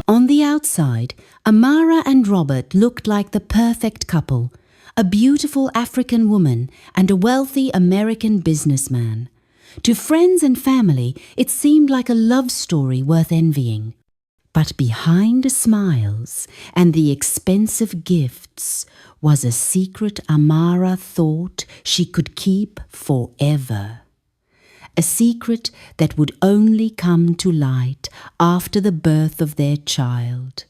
On the outside, Amara and Robert looked like the perfect couple, a beautiful African woman and a wealthy American businessman. To friends and family, it seemed like a love story worth envying. But behind the smiles and the expensive gifts was a secret Amara thought she could keep forever. A secret that would only come to light after the birth of their child.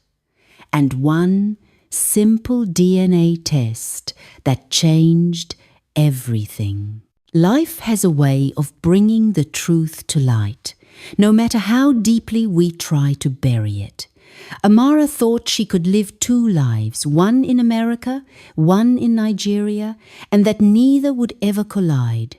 And one simple DNA test that changed everything. Life has a way of bringing the truth to light, no matter how deeply we try to bury it. Amara thought she could live two lives, one in America, one in Nigeria, and that neither would ever collide.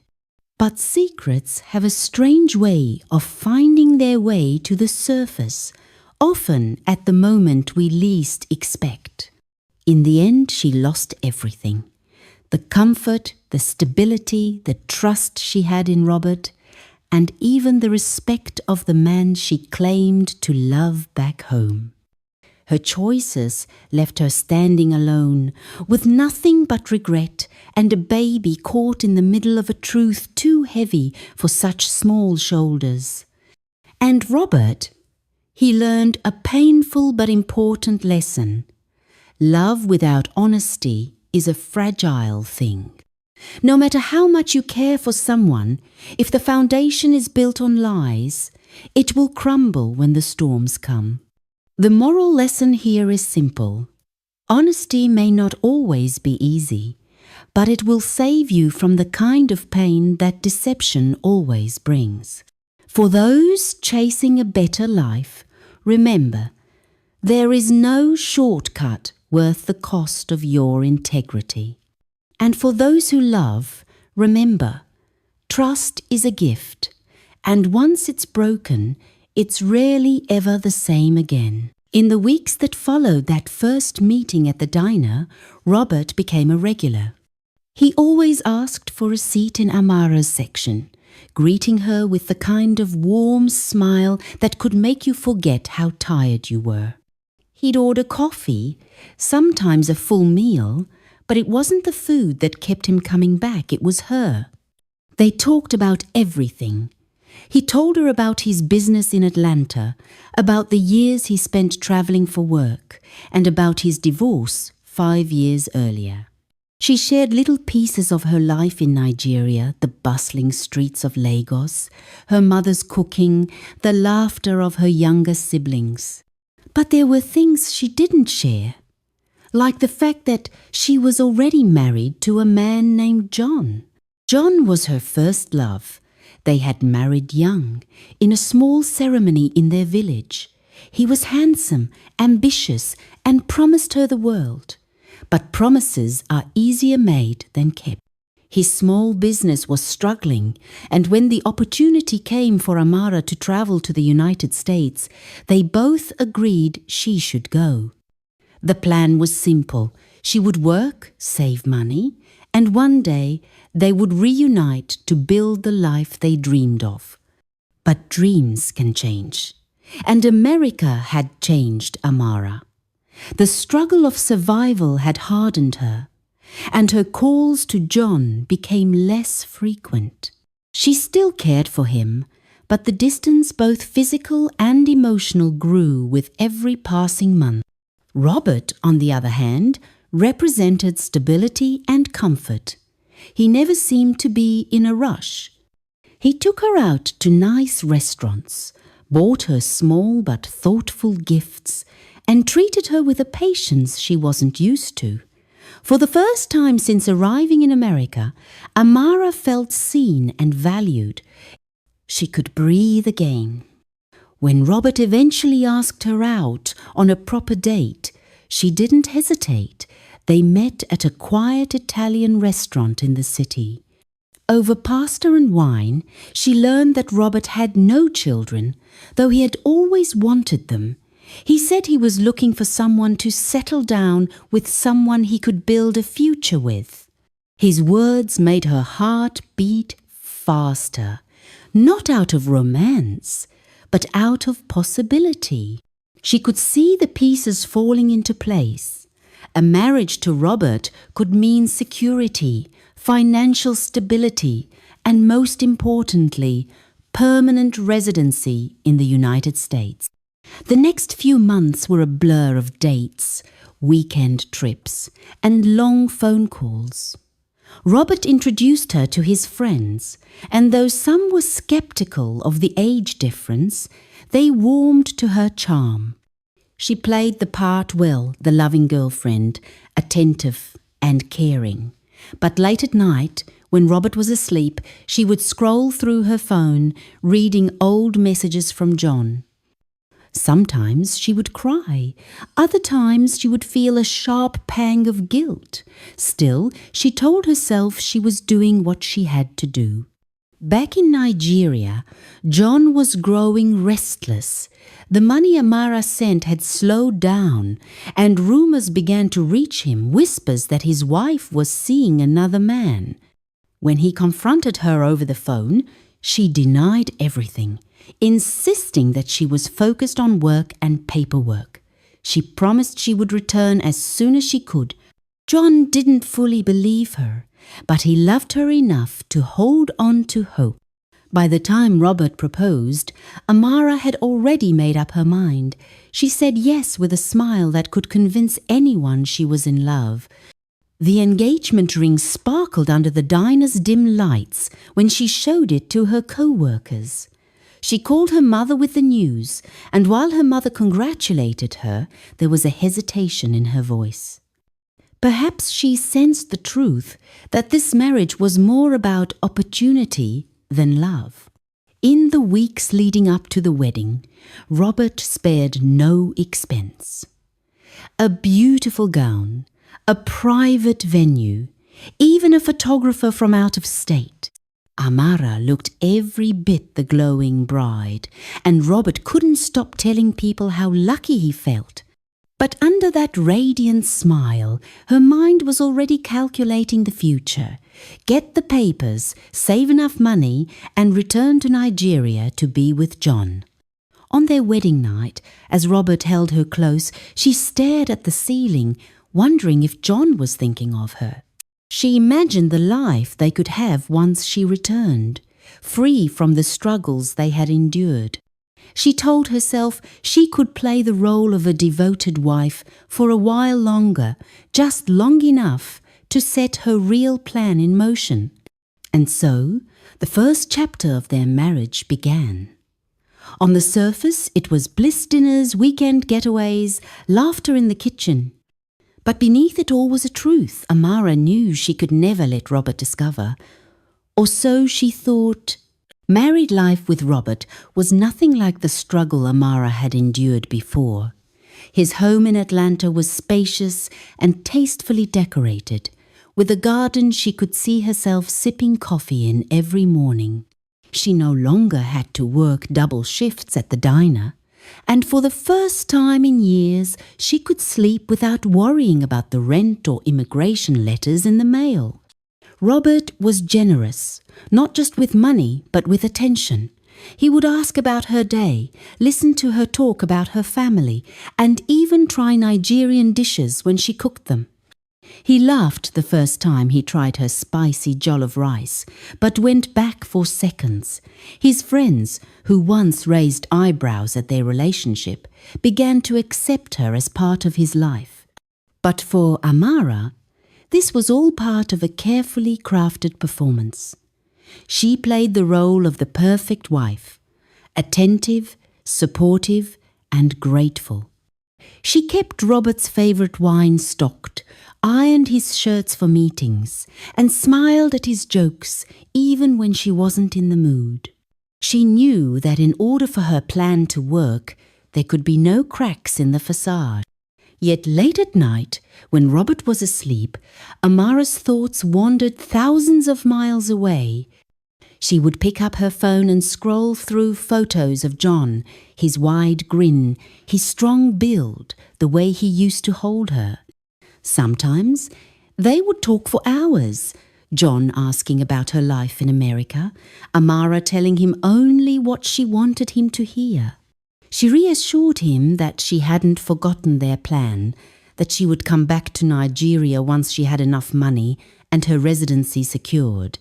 But secrets have a strange way of finding their way to the surface, often at the moment we least expect. In the end, she lost everything. The comfort, the stability, the trust she had in Robert, and even the respect of the man she claimed to love back home. Her choices left her standing alone, with nothing but regret and a baby caught in the middle of a truth too heavy for such small shoulders. And Robert, he learned a painful but important lesson. Love without honesty is a fragile thing. No matter how much you care for someone, if the foundation is built on lies, it will crumble when the storms come. The moral lesson here is simple. Honesty may not always be easy, but it will save you from the kind of pain that deception always brings. For those chasing a better life, remember, there is no shortcut worth the cost of your integrity. And for those who love, remember, trust is a gift, and once it's broken, it's rarely ever the same again. In the weeks that followed that first meeting at the diner, Robert became a regular. He always asked for a seat in Amara's section, greeting her with the kind of warm smile that could make you forget how tired you were. He'd order coffee, sometimes a full meal, but it wasn't the food that kept him coming back, it was her. They talked about everything. He told her about his business in Atlanta, about the years he spent traveling for work, and about his divorce 5 years earlier. She shared little pieces of her life in Nigeria, the bustling streets of Lagos, her mother's cooking, the laughter of her younger siblings. But there were things she didn't share, like the fact that she was already married to a man named John. John was her first love. They had married young, in a small ceremony in their village. He was handsome, ambitious, and promised her the world. But promises are easier made than kept. His small business was struggling, and when the opportunity came for Amara to travel to the United States, they both agreed she should go. The plan was simple. She would work, save money, and one day they would reunite to build the life they dreamed of. But dreams can change, and America had changed Amara. The struggle of survival had hardened her, and her calls to John became less frequent. She still cared for him, but the distance, both physical and emotional, grew with every passing month. Robert, on the other hand, represented stability and comfort. He never seemed to be in a rush. He took her out to nice restaurants, bought her small but thoughtful gifts, and treated her with a patience she wasn't used to. For the first time since arriving in America, Amara felt seen and valued. She could breathe again. When Robert eventually asked her out on a proper date, she didn't hesitate. They met at a quiet Italian restaurant in the city. Over pasta and wine, she learned that Robert had no children, though he had always wanted them. He said he was looking for someone to settle down with, someone he could build a future with. His words made her heart beat faster, not out of romance, but out of possibility. She could see the pieces falling into place. A marriage to Robert could mean security, financial stability, and most importantly, permanent residency in the United States. The next few months were a blur of dates, weekend trips, and long phone calls. Robert introduced her to his friends, and though some were skeptical of the age difference, they warmed to her charm. She played the part well, the loving girlfriend, attentive and caring. But late at night, when Robert was asleep, she would scroll through her phone, reading old messages from John. Sometimes she would cry. Other times she would feel a sharp pang of guilt. Still, she told herself she was doing what she had to do. Back in Nigeria, John was growing restless. The money Amara sent had slowed down, and rumors began to reach him, whispers that his wife was seeing another man. When he confronted her over the phone, she denied everything, insisting that she was focused on work and paperwork. She promised she would return as soon as she could. John didn't fully believe her, but he loved her enough to hold on to hope. By the time Robert proposed, Amara had already made up her mind. She said yes with a smile that could convince anyone she was in love. The engagement ring sparkled under the diner's dim lights when she showed it to her co-workers. She called her mother with the news, and while her mother congratulated her, there was a hesitation in her voice. Perhaps she sensed the truth that this marriage was more about opportunity than love. In the weeks leading up to the wedding, Robert spared no expense. A beautiful gown, a private venue, even a photographer from out of state. Amara looked every bit the glowing bride, and Robert couldn't stop telling people how lucky he felt. But under that radiant smile, her mind was already calculating the future. Get the papers, save enough money, and return to Nigeria to be with John. On their wedding night, as Robert held her close, she stared at the ceiling, wondering if John was thinking of her. She imagined the life they could have once she returned, free from the struggles they had endured. She told herself she could play the role of a devoted wife for a while longer, just long enough to set her real plan in motion. And so, the first chapter of their marriage began. On the surface, it was bliss dinners, weekend getaways, laughter in the kitchen. But beneath it all was a truth Amara knew she could never let Robert discover. Or so she thought. Married life with Robert was nothing like the struggle Amara had endured before. His home in Atlanta was spacious and tastefully decorated, with a garden she could see herself sipping coffee in every morning. She no longer had to work double shifts at the diner, and for the first time in years she could sleep without worrying about the rent or immigration letters in the mail. Robert was generous, not just with money, but with attention. He would ask about her day, listen to her talk about her family, and even try Nigerian dishes when she cooked them. He laughed the first time he tried her spicy jollof rice, but went back for seconds. His friends, who once raised eyebrows at their relationship, began to accept her as part of his life. But for Amara, this was all part of a carefully crafted performance. She played the role of the perfect wife, attentive, supportive, and grateful. She kept Robert's favorite wine stocked, ironed his shirts for meetings, and smiled at his jokes even when she wasn't in the mood. She knew that in order for her plan to work, there could be no cracks in the facade. Yet late at night, when Robert was asleep, Amara's thoughts wandered thousands of miles away. She would pick up her phone and scroll through photos of John, his wide grin, his strong build, the way he used to hold her. Sometimes they would talk for hours, John asking about her life in America, Amara telling him only what she wanted him to hear. She reassured him that she hadn't forgotten their plan, that she would come back to Nigeria once she had enough money and her residency secured.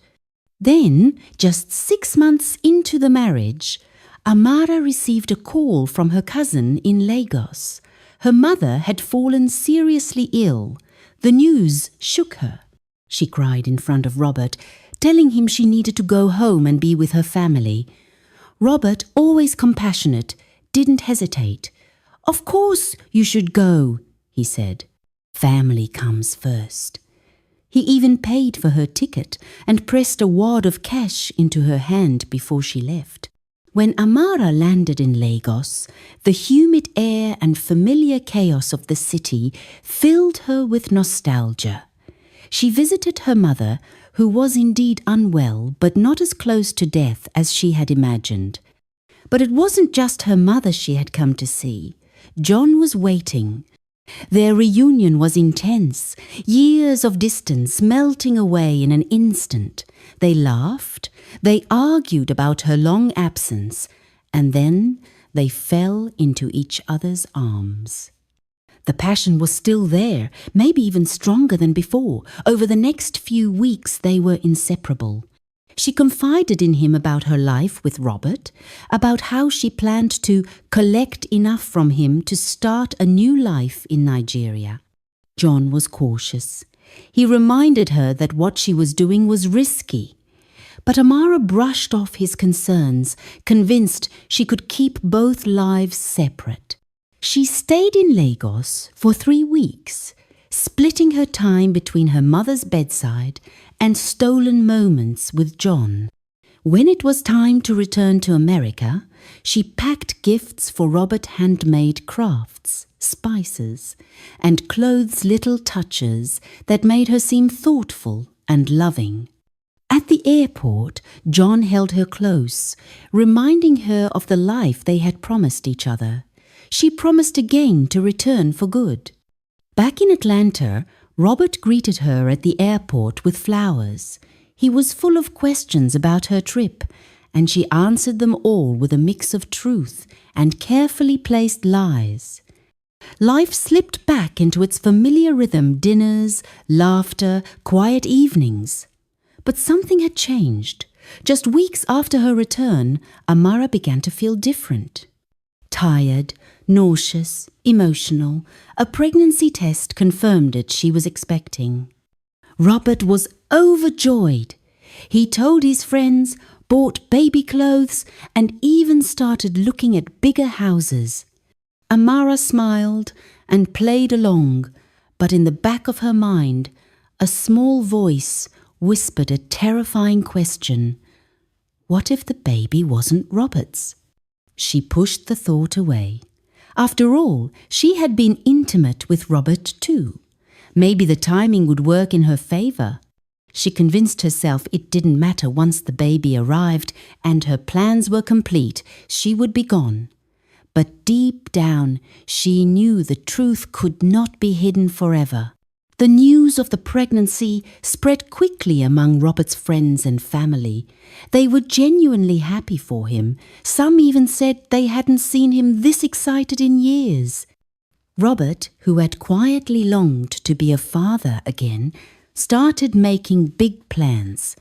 Then, just 6 months into the marriage, Amara received a call from her cousin in Lagos. Her mother had fallen seriously ill. The news shook her. She cried in front of Robert, telling him she needed to go home and be with her family. Robert, always compassionate, didn't hesitate. "Of course you should go," he said. "Family comes first." He even paid for her ticket and pressed a wad of cash into her hand before she left. When Amara landed in Lagos, the humid air and familiar chaos of the city filled her with nostalgia. She visited her mother, who was indeed unwell, but not as close to death as she had imagined. But it wasn't just her mother she had come to see. John was waiting. Their reunion was intense, years of distance melting away in an instant. They laughed, they argued about her long absence, and then they fell into each other's arms. The passion was still there, maybe even stronger than before. Over the next few weeks they were inseparable. She confided in him about her life with Robert, about how she planned to collect enough from him to start a new life in Nigeria. John was cautious. He reminded her that what she was doing was risky. But Amara brushed off his concerns, convinced she could keep both lives separate. She stayed in Lagos for 3 weeks, splitting her time between her mother's bedside and stolen moments with John. When it was time to return to America, she packed gifts for Robert, handmade crafts, spices, and clothes' little touches that made her seem thoughtful and loving. At the airport, John held her close, reminding her of the life they had promised each other. She promised again to return for good. Back in Atlanta, Robert greeted her at the airport with flowers. He was full of questions about her trip, and she answered them all with a mix of truth and carefully placed lies. Life slipped back into its familiar rhythm: dinners, laughter, quiet evenings. But something had changed. Just weeks after her return, Amara began to feel different. Tired, nauseous, emotional, a pregnancy test confirmed it she was expecting. Robert was overjoyed. He told his friends, bought baby clothes, and even started looking at bigger houses. Amara smiled and played along, but in the back of her mind, a small voice whispered a terrifying question. What if the baby wasn't Robert's? She pushed the thought away. After all, she had been intimate with Robert too. Maybe the timing would work in her favor. She convinced herself it didn't matter once the baby arrived and her plans were complete. She would be gone. But deep down, she knew the truth could not be hidden forever. The news of the pregnancy spread quickly among Robert's friends and family. They were genuinely happy for him. Some even said they hadn't seen him this excited in years. Robert, who had quietly longed to be a father again, started making big plans.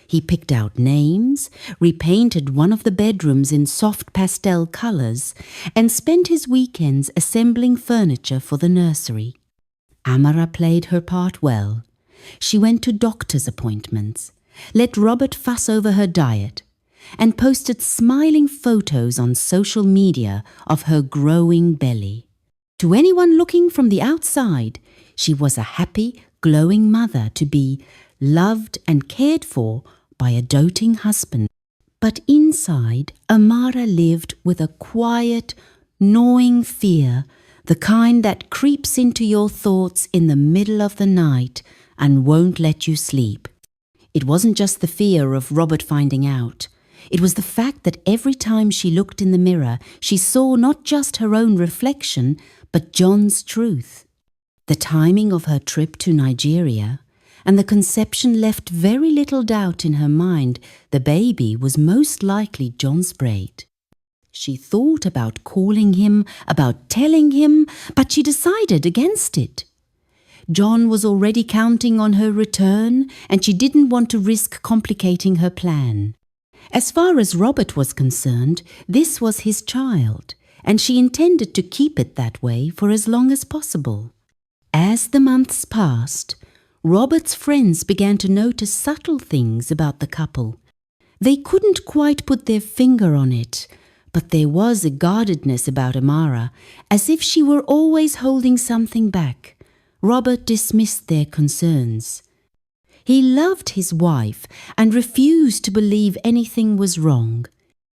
He picked out names, repainted one of the bedrooms in soft pastel colors, and spent his weekends assembling furniture for the nursery. Amara played her part well. She went to doctor's appointments, let Robert fuss over her diet, and posted smiling photos on social media of her growing belly. To anyone looking from the outside, she was a happy, glowing mother to be, loved and cared for by a doting husband. But inside, Amara lived with a quiet, gnawing fear, the kind that creeps into your thoughts in the middle of the night and won't let you sleep. It wasn't just the fear of Robert finding out. It was the fact that every time she looked in the mirror, she saw not just her own reflection, but John's truth. The timing of her trip to Nigeria and the conception left very little doubt in her mind the baby was most likely John's braid. She thought about calling him, about telling him, but she decided against it. John was already counting on her return, and she didn't want to risk complicating her plan. As far as Robert was concerned, this was his child, and she intended to keep it that way for as long as possible. As the months passed, Robert's friends began to notice subtle things about the couple. They couldn't quite put their finger on it, but there was a guardedness about Amara, as if she were always holding something back. Robert dismissed their concerns. He loved his wife and refused to believe anything was wrong.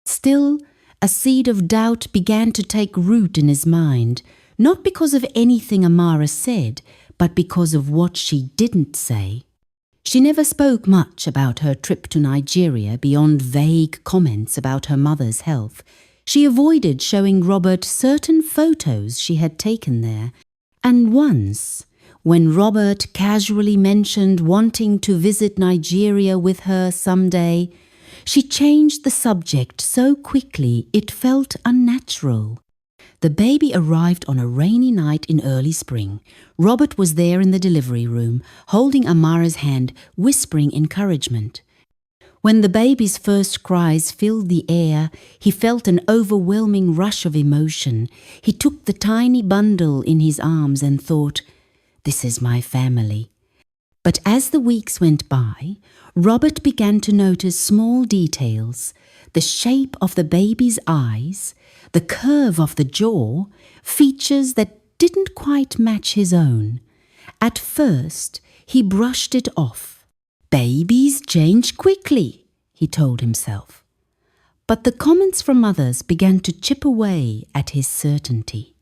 Still, a seed of doubt began to take root in his mind, not because of anything Amara said, but because of what she didn't say. She never spoke much about her trip to Nigeria beyond vague comments about her mother's health. She avoided showing Robert certain photos she had taken there, and once, when Robert casually mentioned wanting to visit Nigeria with her someday, she changed the subject so quickly it felt unnatural. The baby arrived on a rainy night in early spring. Robert was there in the delivery room, holding Amara's hand, whispering encouragement. When the baby's first cries filled the air, he felt an overwhelming rush of emotion. He took the tiny bundle in his arms and thought, "This is my family." But as the weeks went by, Robert began to notice small details: the shape of the baby's eyes, the curve of the jaw, features that didn't quite match his own. At first, he brushed it off. "Babies change quickly," he told himself. But the comments from others began to chip away at his certainty.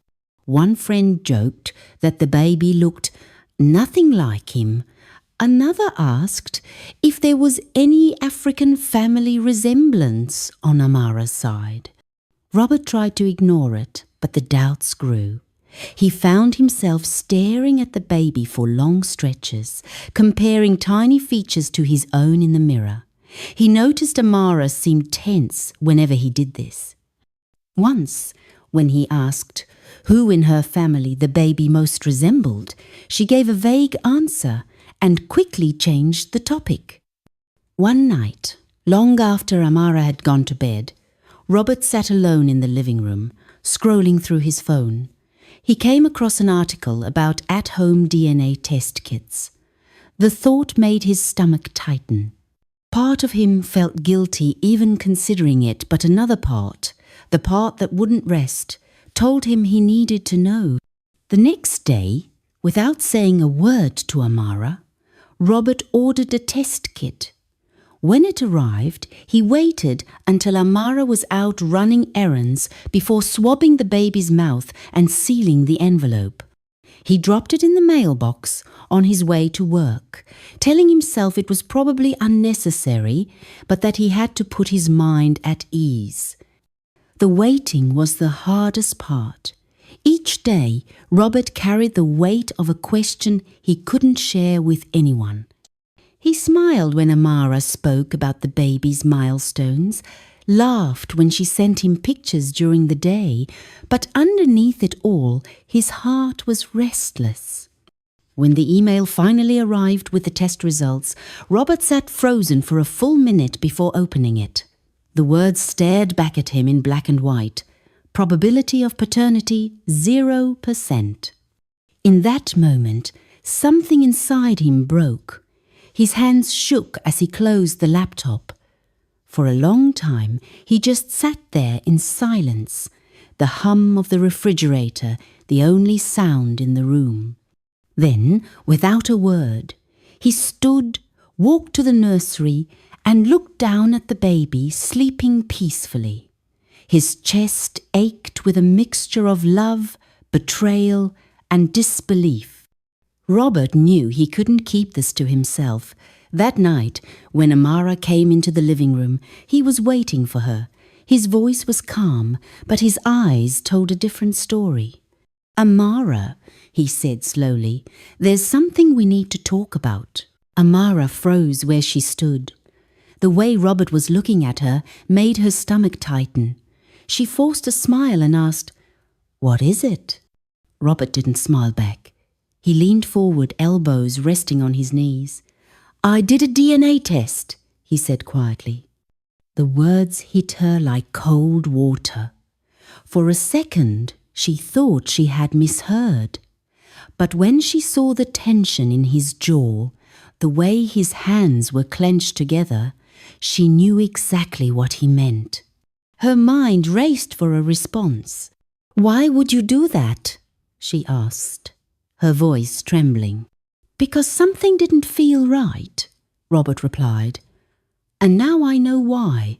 One friend joked that the baby looked nothing like him. Another asked if there was any African family resemblance on Amara's side. Robert tried to ignore it, but the doubts grew. He found himself staring at the baby for long stretches, comparing tiny features to his own in the mirror. He noticed Amara seemed tense whenever he did this. Once, when he asked who in her family the baby most resembled, she gave a vague answer and quickly changed the topic. One night, long after Amara had gone to bed, Robert sat alone in the living room, scrolling through his phone. He came across an article about at-home DNA test kits. The thought made his stomach tighten. Part of him felt guilty even considering it, but another part, the part that wouldn't rest, told him he needed to know. The next day, without saying a word to Amara, Robert ordered a test kit. When it arrived, he waited until Amara was out running errands before swabbing the baby's mouth and sealing the envelope. He dropped it in the mailbox on his way to work, telling himself it was probably unnecessary, but that he had to put his mind at ease. The waiting was the hardest part. Each day, Robert carried the weight of a question he couldn't share with anyone. He smiled when Amara spoke about the baby's milestones, laughed when she sent him pictures during the day, but underneath it all, his heart was restless. When the email finally arrived with the test results, Robert sat frozen for a full minute before opening it. The words stared back at him in black and white. Probability of paternity, 0%. In that moment, something inside him broke. His hands shook as he closed the laptop. For a long time, he just sat there in silence, the hum of the refrigerator the only sound in the room. Then, without a word, he stood, walked to the nursery, and looked down at the baby sleeping peacefully. His chest ached with a mixture of love, betrayal, and disbelief. Robert knew he couldn't keep this to himself. That night, when Amara came into the living room, he was waiting for her. His voice was calm, but his eyes told a different story. "Amara," he said slowly, "there's something we need to talk about." Amara froze where she stood. The way Robert was looking at her made her stomach tighten. She forced a smile and asked, "What is it?" Robert didn't smile back. He leaned forward, elbows resting on his knees. "I did a DNA test," he said quietly. The words hit her like cold water. For a second, she thought she had misheard. But when she saw the tension in his jaw, the way his hands were clenched together, she knew exactly what he meant. Her mind raced for a response. "Why would you do that?" she asked, her voice trembling. "Because something didn't feel right," Robert replied. "And now I know why.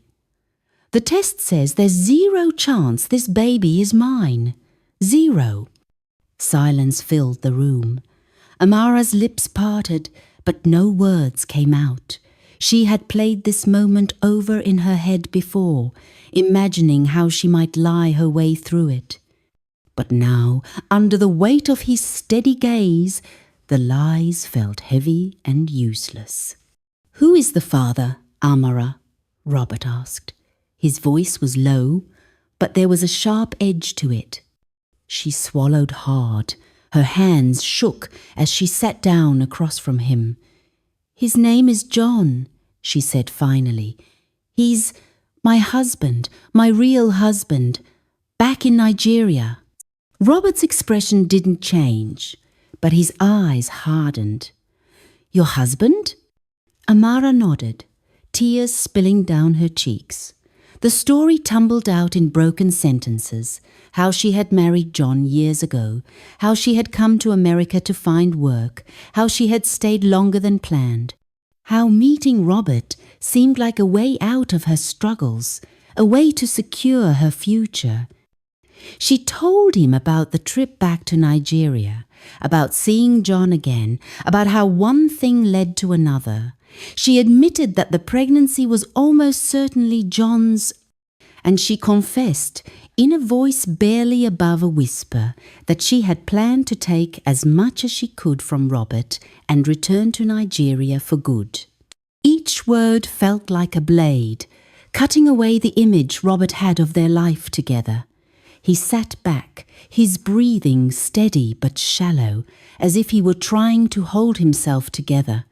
The test says there's 0 chance this baby is mine. 0. Silence filled the room. Amara's lips parted, but no words came out. She had played this moment over in her head before, imagining how she might lie her way through it. But now, under the weight of his steady gaze, the lies felt heavy and useless. "Who is the father, Amara?" Robert asked. His voice was low, but there was a sharp edge to it. She swallowed hard. Her hands shook as she sat down across from him. "His name is John," she said finally. "He's my husband, my real husband, back in Nigeria." Robert's expression didn't change, but his eyes hardened. "Your husband?" Amara nodded, tears spilling down her cheeks. The story tumbled out in broken sentences, how she had married John years ago, how she had come to America to find work, how she had stayed longer than planned, how meeting Robert seemed like a way out of her struggles, a way to secure her future. She told him about the trip back to Nigeria, about seeing John again, about how one thing led to another. She admitted that the pregnancy was almost certainly John's, and she confessed, in a voice barely above a whisper, that she had planned to take as much as she could from Robert and return to Nigeria for good. Each word felt like a blade, cutting away the image Robert had of their life together. He sat back, his breathing steady but shallow, as if he were trying to hold himself together.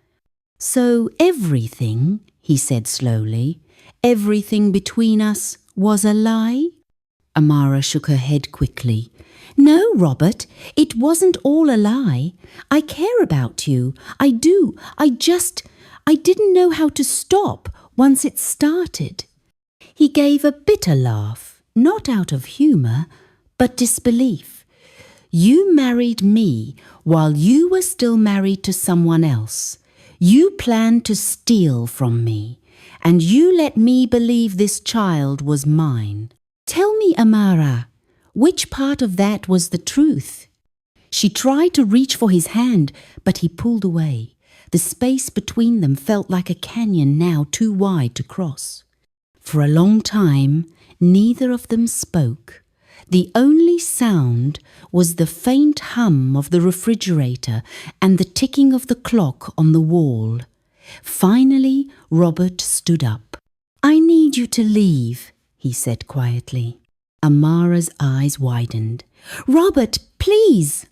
"So everything," he said slowly, "everything between us was a lie?" Amara shook her head quickly. "No, Robert, it wasn't all a lie. I care about you. I do. I didn't know how to stop once it started." He gave a bitter laugh, not out of humour, but disbelief. "You married me while you were still married to someone else. You planned to steal from me, and you let me believe this child was mine. Tell me, Amara, which part of that was the truth?" She tried to reach for his hand, but he pulled away. The space between them felt like a canyon now too wide to cross. For a long time, neither of them spoke. The only sound was the faint hum of the refrigerator and the ticking of the clock on the wall. Finally, Robert stood up. "I need you to leave," he said quietly. Amara's eyes widened. "Robert, please!"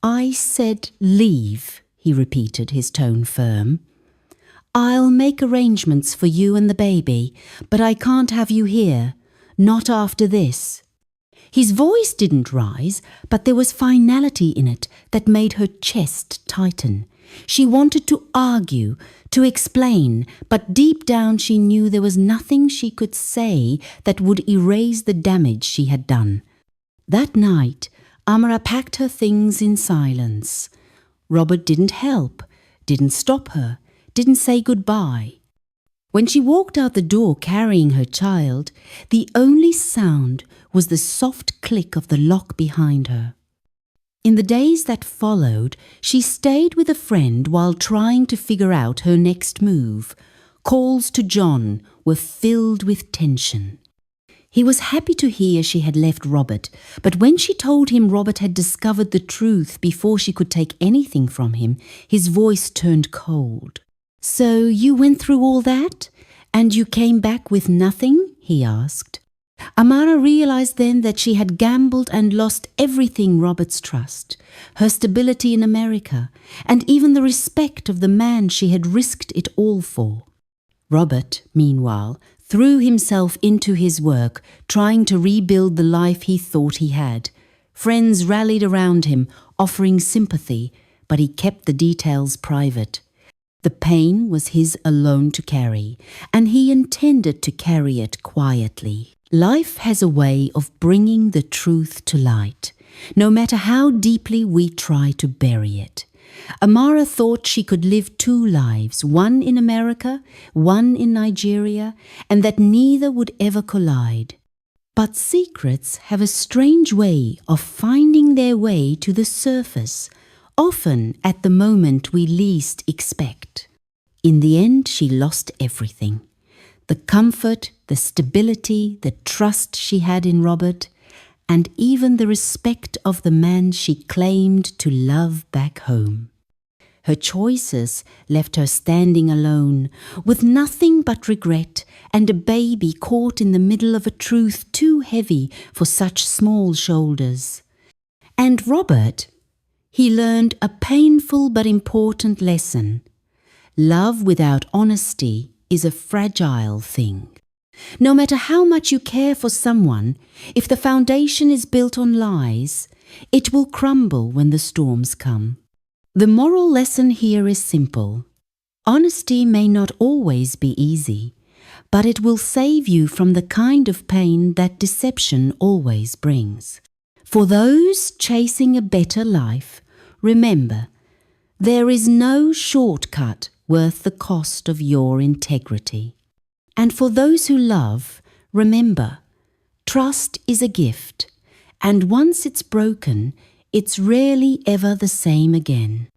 "I said leave," he repeated, his tone firm. "I'll make arrangements for you and the baby, but I can't have you here. Not after this." His voice didn't rise, but there was finality in it that made her chest tighten. She wanted to argue, to explain, but deep down she knew there was nothing she could say that would erase the damage she had done. That night, Amara packed her things in silence. Robert didn't help, didn't stop her, didn't say goodbye. When she walked out the door carrying her child, the only sound was the soft click of the lock behind her. In the days that followed, she stayed with a friend while trying to figure out her next move. Calls to John were filled with tension. He was happy to hear she had left Robert, but when she told him Robert had discovered the truth before she could take anything from him, his voice turned cold. "So you went through all that? And you came back with nothing?" he asked. Amara realized then that she had gambled and lost everything: Robert's trust, her stability in America, and even the respect of the man she had risked it all for. Robert, meanwhile, threw himself into his work, trying to rebuild the life he thought he had. Friends rallied around him, offering sympathy, but he kept the details private. The pain was his alone to carry, and he intended to carry it quietly. Life has a way of bringing the truth to light, no matter how deeply we try to bury it. Amara thought she could live two lives, one in America, one in Nigeria, and that neither would ever collide. But secrets have a strange way of finding their way to the surface, often at the moment we least expect. In the end, she lost everything: the comfort, the stability, the trust she had in Robert, and even the respect of the man she claimed to love back home. Her choices left her standing alone, with nothing but regret and a baby caught in the middle of a truth too heavy for such small shoulders. And Robert, he learned a painful but important lesson. Love without honesty is a fragile thing. No matter how much you care for someone, if the foundation is built on lies, it will crumble when the storms come. The moral lesson here is simple. Honesty may not always be easy, but it will save you from the kind of pain that deception always brings. For those chasing a better life, remember, there is no shortcut worth the cost of your integrity. And for those who love, remember, trust is a gift, and once it's broken, it's rarely ever the same again.